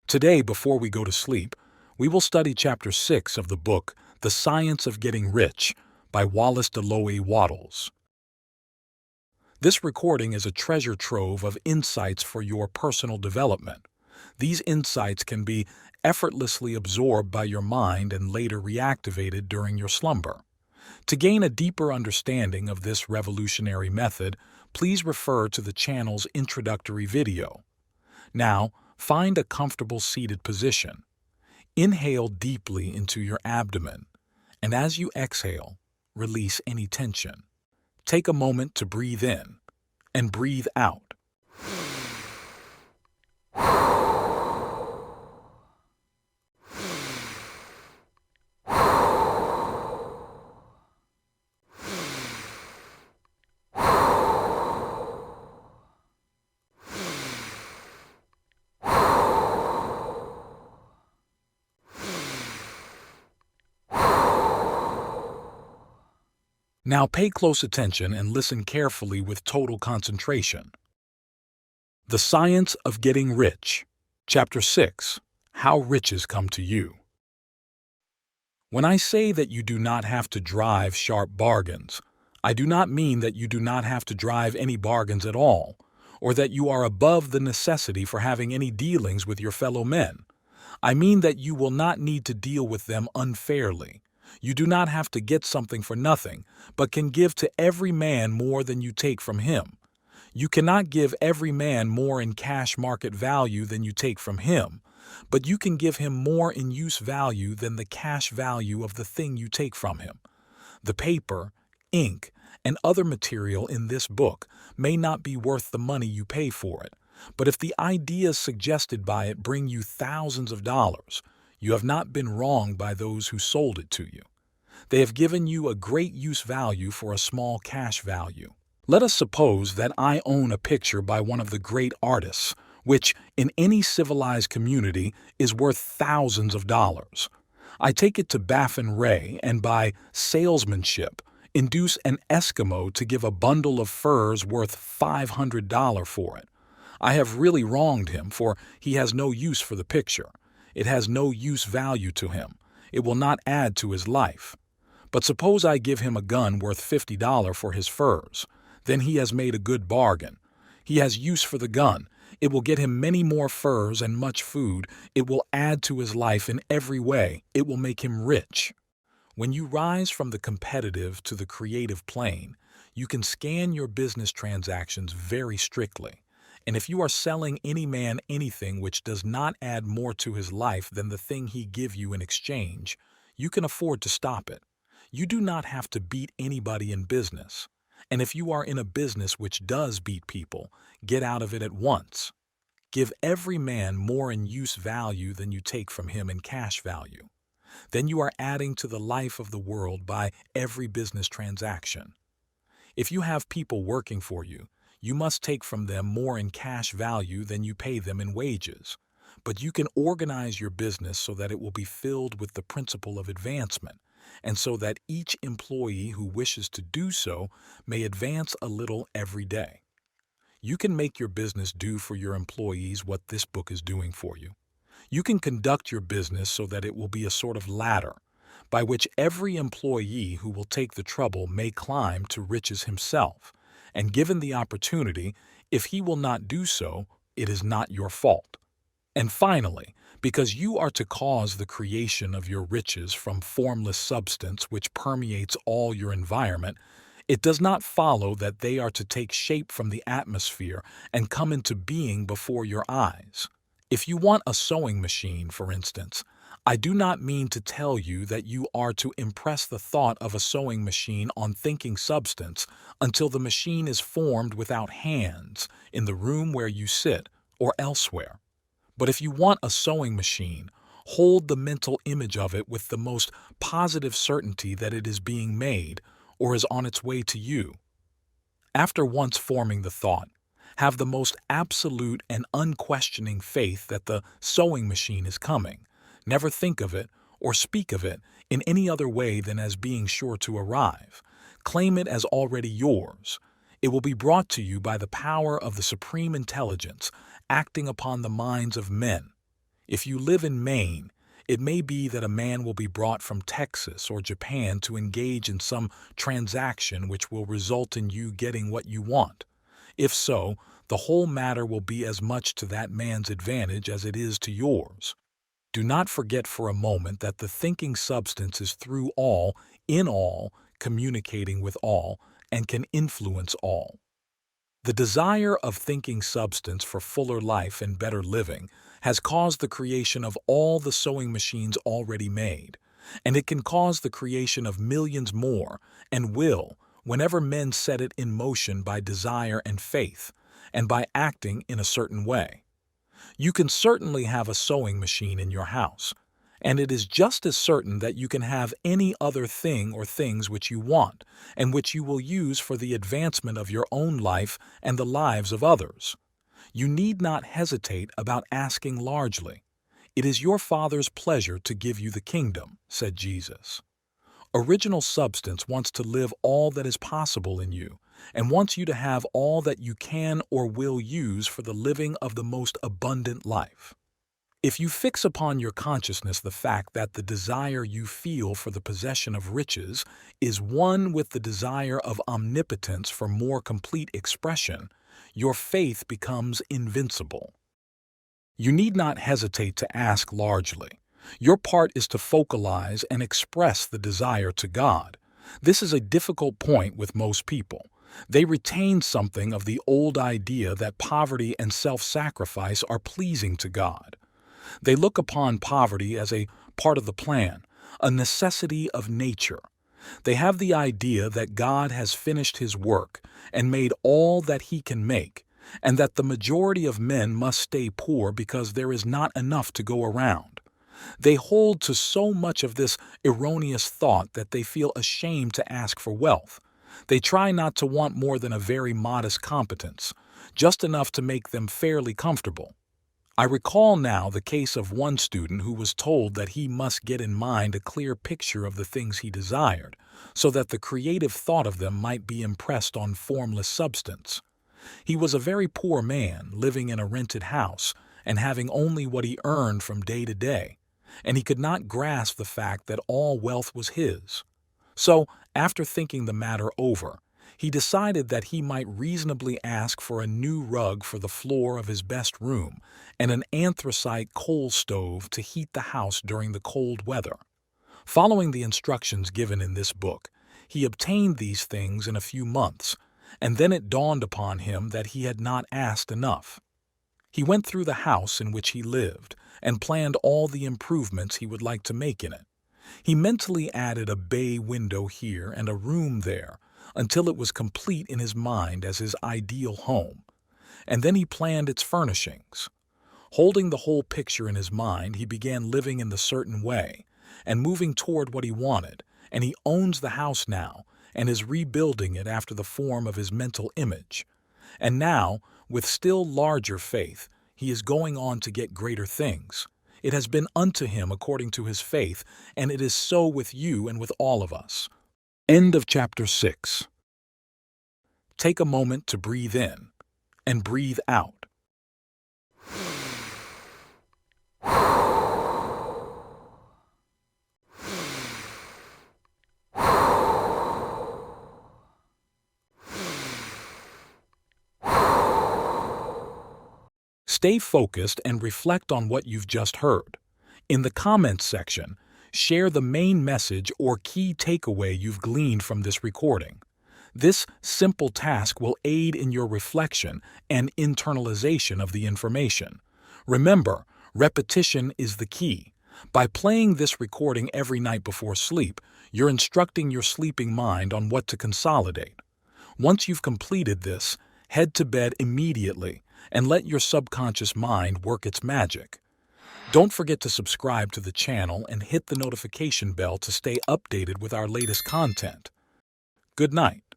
Today, before we go to sleep, we will study Chapter 6 of the book, The Science of Getting Rich, by Wallace Delois Wattles. This recording is a treasure trove of insights for your personal development. These insights can be effortlessly absorbed by your mind and later reactivated during your slumber. To gain a deeper understanding of this revolutionary method, please refer to the channel's introductory video. Now, find a comfortable seated position. Inhale deeply into your abdomen, and as you exhale, release any tension. Take a moment to breathe in and breathe out. Now pay close attention and listen carefully with total concentration. The Science of Getting Rich, Chapter 6, How Riches Come to You. When I say that you do not have to drive sharp bargains, I do not mean that you do not have to drive any bargains at all, or that you are above the necessity for having any dealings with your fellow men. I mean that you will not need to deal with them unfairly. You do not have to get something for nothing, but can give to every man more than you take from him. You cannot give every man more in cash market value than you take from him, but you can give him more in use value than the cash value of the thing you take from him. The paper, ink, and other material in this book may not be worth the money you pay for it, but if the ideas suggested by it bring you thousands of dollars, you have not been wronged by those who sold it to you. They have given you a great use value for a small cash value. Let us suppose that I own a picture by one of the great artists, which, in any civilized community, is worth thousands of dollars. I take it to Baffin Ray and, by salesmanship, induce an Eskimo to give a bundle of furs worth $500 for it. I have really wronged him, for he has no use for the picture. It has no use value to him. It will not add to his life. But suppose I give him a gun worth $50 for his furs. Then he has made a good bargain. He has use for the gun. It will get him many more furs and much food. It will add to his life in every way. It will make him rich. When you rise from the competitive to the creative plane, you can scan your business transactions very strictly. And if you are selling any man anything which does not add more to his life than the thing he give you in exchange, you can afford to stop it. You do not have to beat anybody in business. And if you are in a business which does beat people, get out of it at once. Give every man more in use value than you take from him in cash value. Then you are adding to the life of the world by every business transaction. If you have people working for you, you must take from them more in cash value than you pay them in wages. But you can organize your business so that it will be filled with the principle of advancement, and so that each employee who wishes to do so may advance a little every day. You can make your business do for your employees what this book is doing for you. You can conduct your business so that it will be a sort of ladder, by which every employee who will take the trouble may climb to riches himself. And given the opportunity, if he will not do so, it is not your fault. And finally, because you are to cause the creation of your riches from formless substance which permeates all your environment, it does not follow that they are to take shape from the atmosphere and come into being before your eyes. If you want a sewing machine, for instance, I do not mean to tell you that you are to impress the thought of a sewing machine on thinking substance until the machine is formed without hands in the room where you sit or elsewhere. But if you want a sewing machine, hold the mental image of it with the most positive certainty that it is being made or is on its way to you. After once forming the thought, have the most absolute and unquestioning faith that the sewing machine is coming. Never think of it or speak of it in any other way than as being sure to arrive. Claim it as already yours. It will be brought to you by the power of the supreme intelligence acting upon the minds of men. If you live in Maine, it may be that a man will be brought from Texas or Japan to engage in some transaction which will result in you getting what you want. If so, the whole matter will be as much to that man's advantage as it is to yours. Do not forget for a moment that the thinking substance is through all, in all, communicating with all, and can influence all. The desire of thinking substance for fuller life and better living has caused the creation of all the sewing machines already made, and it can cause the creation of millions more, and will, whenever men set it in motion by desire and faith, and by acting in a certain way. You can certainly have a sewing machine in your house, and it is just as certain that you can have any other thing or things which you want, and which you will use for the advancement of your own life and the lives of others. You need not hesitate about asking largely. It is your Father's pleasure to give you the kingdom, said Jesus. Original substance wants to live all that is possible in you, and wants you to have all that you can or will use for the living of the most abundant life. If you fix upon your consciousness the fact that the desire you feel for the possession of riches is one with the desire of omnipotence for more complete expression, your faith becomes invincible. You need not hesitate to ask largely. Your part is to focalize and express the desire to God. This is a difficult point with most people. They retain something of the old idea that poverty and self-sacrifice are pleasing to God. They look upon poverty as a part of the plan, a necessity of nature. They have the idea that God has finished his work and made all that he can make, and that the majority of men must stay poor because there is not enough to go around. They hold to so much of this erroneous thought that they feel ashamed to ask for wealth. They try not to want more than a very modest competence, just enough to make them fairly comfortable. I recall now the case of one student who was told that he must get in mind a clear picture of the things he desired, so that the creative thought of them might be impressed on formless substance. He was a very poor man, living in a rented house, and having only what he earned from day to day, and he could not grasp the fact that all wealth was his. So, after thinking the matter over, he decided that he might reasonably ask for a new rug for the floor of his best room and an anthracite coal stove to heat the house during the cold weather. Following the instructions given in this book, he obtained these things in a few months, and then it dawned upon him that he had not asked enough. He went through the house in which he lived and planned all the improvements he would like to make in it. He mentally added a bay window here and a room there, until it was complete in his mind as his ideal home, and then he planned its furnishings. Holding the whole picture in his mind, he began living in the certain way, and moving toward what he wanted, and he owns the house now, and is rebuilding it after the form of his mental image. And now, with still larger faith, he is going on to get greater things. It has been unto him according to his faith, and it is so with you and with all of us. End of chapter 6. Take a moment to breathe in and breathe out. Stay focused and reflect on what you've just heard. In the comments section, share the main message or key takeaway you've gleaned from this recording. This simple task will aid in your reflection and internalization of the information. Remember, repetition is the key. By playing this recording every night before sleep, you're instructing your sleeping mind on what to consolidate. Once you've completed this, head to bed immediately and let your subconscious mind work its magic. Don't forget to subscribe to the channel and hit the notification bell to stay updated with our latest content. Good night.